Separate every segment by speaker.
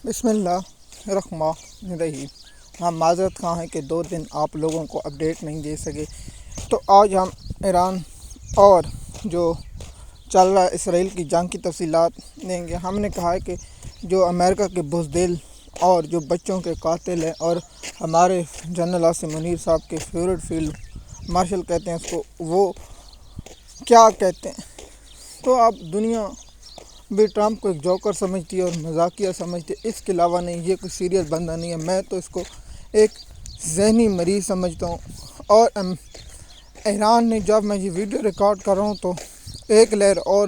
Speaker 1: بسم اللہ الرحمن الرحیم۔ ہم معذرت خواہ ہیں کہ 2 دن آپ لوگوں کو اپڈیٹ نہیں دے سکے، تو آج ہم ایران اور جو چل رہا ہے اسرائیل کی جنگ کی تفصیلات دیں گے۔ ہم نے کہا ہے کہ جو امریکہ کے بزدل اور جو بچوں کے قاتل ہیں اور ہمارے جنرل عاصم منیر صاحب کے فیورٹ فیلڈ مارشل کہتے ہیں اس کو، وہ کیا کہتے ہیں، تو اب دنیا بھی ٹرمپ کو ایک جوکر سمجھتی ہے اور مذاقیہ سمجھتی ہے، اس کے علاوہ نہیں، یہ کوئی سیریس بندہ نہیں ہے۔ میں تو اس کو ایک ذہنی مریض سمجھتا ہوں۔ اور ایران نے، جب میں یہ ویڈیو ریکارڈ کر رہا ہوں تو ایک لہر اور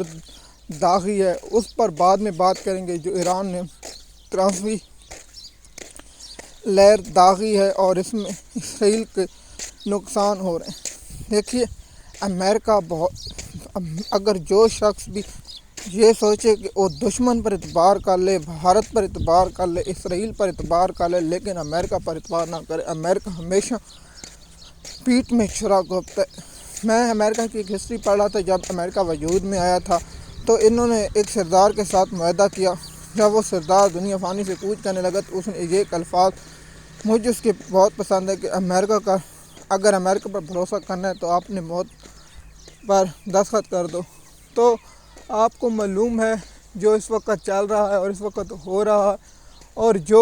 Speaker 1: داغی ہے، اس پر بعد میں بات کریں گے۔ جو ایران نے 13ویں لہر داغی ہے اور اس میں اسرائیل کے نقصان ہو رہے ہیں۔ دیکھیے، امریکہ اگر جو شخص بھی یہ سوچے کہ وہ دشمن پر اعتبار کر لے، بھارت پر اعتبار کر لے، اسرائیل پر اعتبار کر لے، لیکن امریکہ پر اعتبار نہ کرے، امریکہ ہمیشہ پیٹھ میں چھرا گھونپتا ہے۔ میں امریکہ کی ایک ہسٹری پڑھ رہا تھا۔ جب امریکہ وجود میں آیا تھا تو انہوں نے ایک سردار کے ساتھ معاہدہ کیا۔ جب وہ سردار دنیا فانی سے کوچ کرنے لگا تو اس نے ایک الفاظ مجھے اس کے بہت پسند ہے کہ اگر امریکہ پر بھروسہ کرنا ہے تو آپ نے موت پر دستخط کر دو۔ تو آپ کو معلوم ہے جو اس وقت چل رہا ہے اور اس وقت ہو رہا ہے اور جو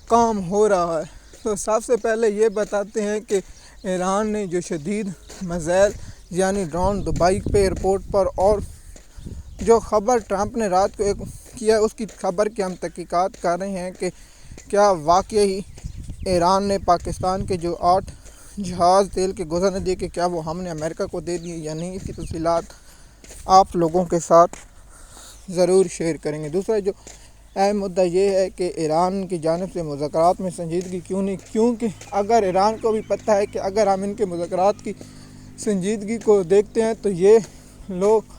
Speaker 1: کام ہو رہا ہے، تو سب سے پہلے یہ بتاتے ہیں کہ ایران نے جو شدید میزائل یعنی ڈرون دبئی پہ ایئرپورٹ پر، اور جو خبر ٹرمپ نے رات کو ایک کیا، اس کی خبر کی ہم تحقیقات کر رہے ہیں کہ کیا واقعی ایران نے پاکستان کے جو 8 جہاز تیل کے گزرنے دیے کہ کیا وہ ہم نے امریکہ کو دے دیے یا نہیں، اس کی تفصیلات آپ لوگوں کے ساتھ ضرور شیئر کریں گے۔ دوسرا جو اہم مدعا یہ ہے کہ ایران کی جانب سے مذاکرات میں سنجیدگی کیوں نہیں، کیونکہ اگر ایران کو بھی پتہ ہے کہ اگر ہم ان کے مذاکرات کی سنجیدگی کو دیکھتے ہیں تو یہ لوگ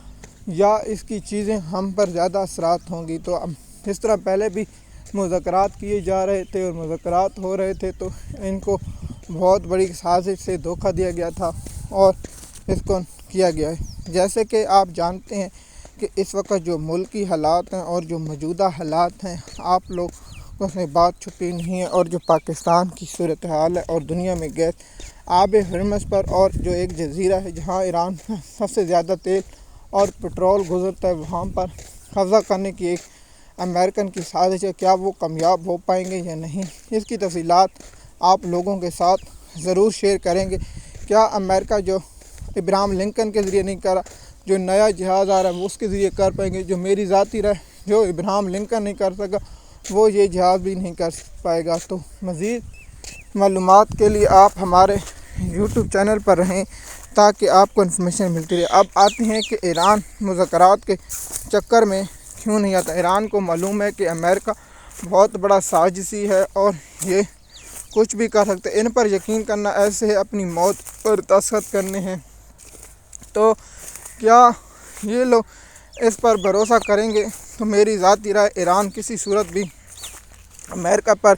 Speaker 1: یا اس کی چیزیں ہم پر زیادہ اثرات ہوں گی۔ تو اس طرح پہلے بھی مذاکرات کیے جا رہے تھے اور مذاکرات ہو رہے تھے تو ان کو بہت بڑی سازش سے دھوکہ دیا گیا تھا اور اس کو کیا گیا ہے۔ جیسے کہ آپ جانتے ہیں کہ اس وقت جو ملکی حالات ہیں اور جو موجودہ حالات ہیں، آپ لوگوں سے بات چھپی نہیں ہے، اور جو پاکستان کی صورتحال ہے اور دنیا میں گیس آب ہرمز پر اور جو ایک جزیرہ ہے جہاں ایران کا سب سے زیادہ تیل اور پٹرول گزرتا ہے، وہاں پر قبضہ کرنے کی ایک امریکن کی سازش ہے۔ کیا وہ کامیاب ہو پائیں گے یا نہیں، اس کی تفصیلات آپ لوگوں کے ساتھ ضرور شیئر کریں گے۔ کیا امریکہ جو ابراہم لنکن کے ذریعے نہیں کرا، جو نیا جہاز آ رہا ہے وہ اس کے ذریعے کر پائیں گے؟ جو میری ذاتی رائے، جو ابراہم لنکن نہیں کر سکا وہ یہ جہاز بھی نہیں کر پائے گا۔ تو مزید معلومات کے لیے آپ ہمارے یوٹیوب چینل پر رہیں تاکہ آپ کو انفارمیشن ملتی رہے۔ اب آتے ہیں کہ ایران مذاکرات کے چکر میں کیوں نہیں آتا۔ ایران کو معلوم ہے کہ امریکہ بہت بڑا سازشی ہے اور یہ کچھ بھی کر سکتے، ان پر یقین کرنا ایسے ہے اپنی موت پر دستخط کرنے ہیں۔ تو کیا یہ لوگ اس پر بھروسہ کریں گے؟ تو میری ذاتی رائے، ایران کسی صورت بھی امریکہ پر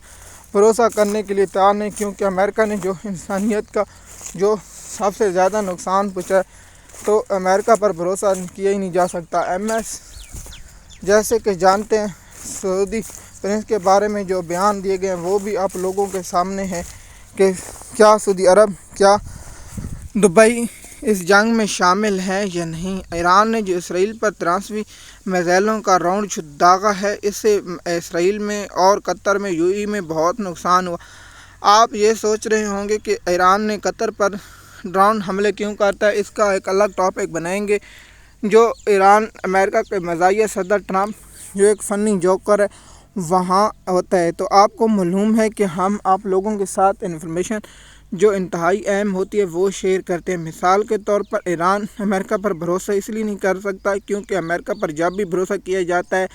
Speaker 1: بھروسہ کرنے کے لیے تیار نہیں، کیونکہ امریکہ نے جو انسانیت کا جو سب سے زیادہ نقصان پہنچا ہے، تو امریکہ پر بھروسہ کیا ہی نہیں جا سکتا۔ جیسے کہ جانتے ہیں سعودی پرنس کے بارے میں جو بیان دیے گئے ہیں وہ بھی آپ لوگوں کے سامنے ہے کہ کیا سعودی عرب، کیا دبئی اس جنگ میں شامل ہے یا نہیں۔ ایران نے جو اسرائیل پر 13ویں میزائلوں کا راؤنڈ داغا ہے، اس سے اسرائیل میں اور قطر میں، UAE میں بہت نقصان ہوا۔ آپ یہ سوچ رہے ہوں گے کہ ایران نے قطر پر ڈرون حملے کیوں کرتا ہے، اس کا ایک الگ ٹاپک بنائیں گے۔ جو ایران امریکہ کے مزاحیہ صدر ٹرمپ جو ایک فنی جوکر ہے وہاں ہوتا ہے، تو آپ کو معلوم ہے کہ ہم آپ لوگوں کے ساتھ انفارمیشن جو انتہائی اہم ہوتی ہے وہ شیئر کرتے ہیں۔ مثال کے طور پر ایران امریکہ پر بھروسہ اس لیے نہیں کر سکتا کیونکہ امریکہ پر جب بھی بھروسہ کیا جاتا ہے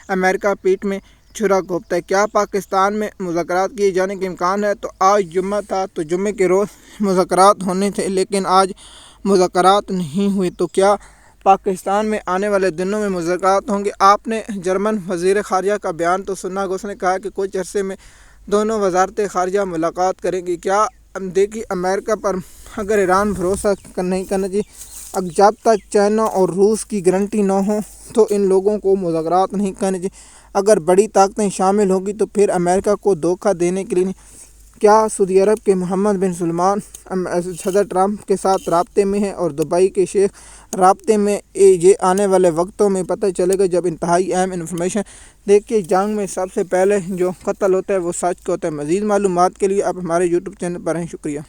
Speaker 1: امریکہ پیٹھ میں چھرا گھونپتا ہے۔ کیا پاکستان میں مذاکرات کیے جانے کے امکان ہے؟ تو آج جمعہ تھا تو جمعے کے روز مذاکرات ہونے تھے، لیکن آج مذاکرات نہیں ہوئے۔ تو کیا پاکستان میں آنے والے دنوں میں مذاکرات ہوں گے؟ آپ نے جرمن وزیر خارجہ کا بیان تو سنا ہوگا، اس نے کہا کہ کچھ عرصے میں دونوں وزارتیں خارجہ ملاقات کریں گی۔ کیا دیکھیے، امریکہ پر اگر ایران بھروسہ نہیں کرنا چاہیے، جب تک چائنا اور روس کی گارنٹی نہ ہو تو ان لوگوں کو مذاکرات نہیں کرنے چاہیے۔ اگر بڑی طاقتیں شامل ہوگی تو پھر امریکہ کو دھوکہ دینے کے لیے نہیں۔ کیا سعودی عرب کے محمد بن سلمان صدر ٹرمپ کے ساتھ رابطے میں ہیں اور دبئی کے شیخ رابطے میں؟ یہ آنے والے وقتوں میں پتہ چلے گا جب انتہائی اہم انفارمیشن۔ دیکھیے، جنگ میں سب سے پہلے جو قتل ہوتا ہے وہ سچ کا ہوتا ہے۔ مزید معلومات کے لیے آپ ہمارے یوٹیوب چینل پر ہیں۔ شکریہ۔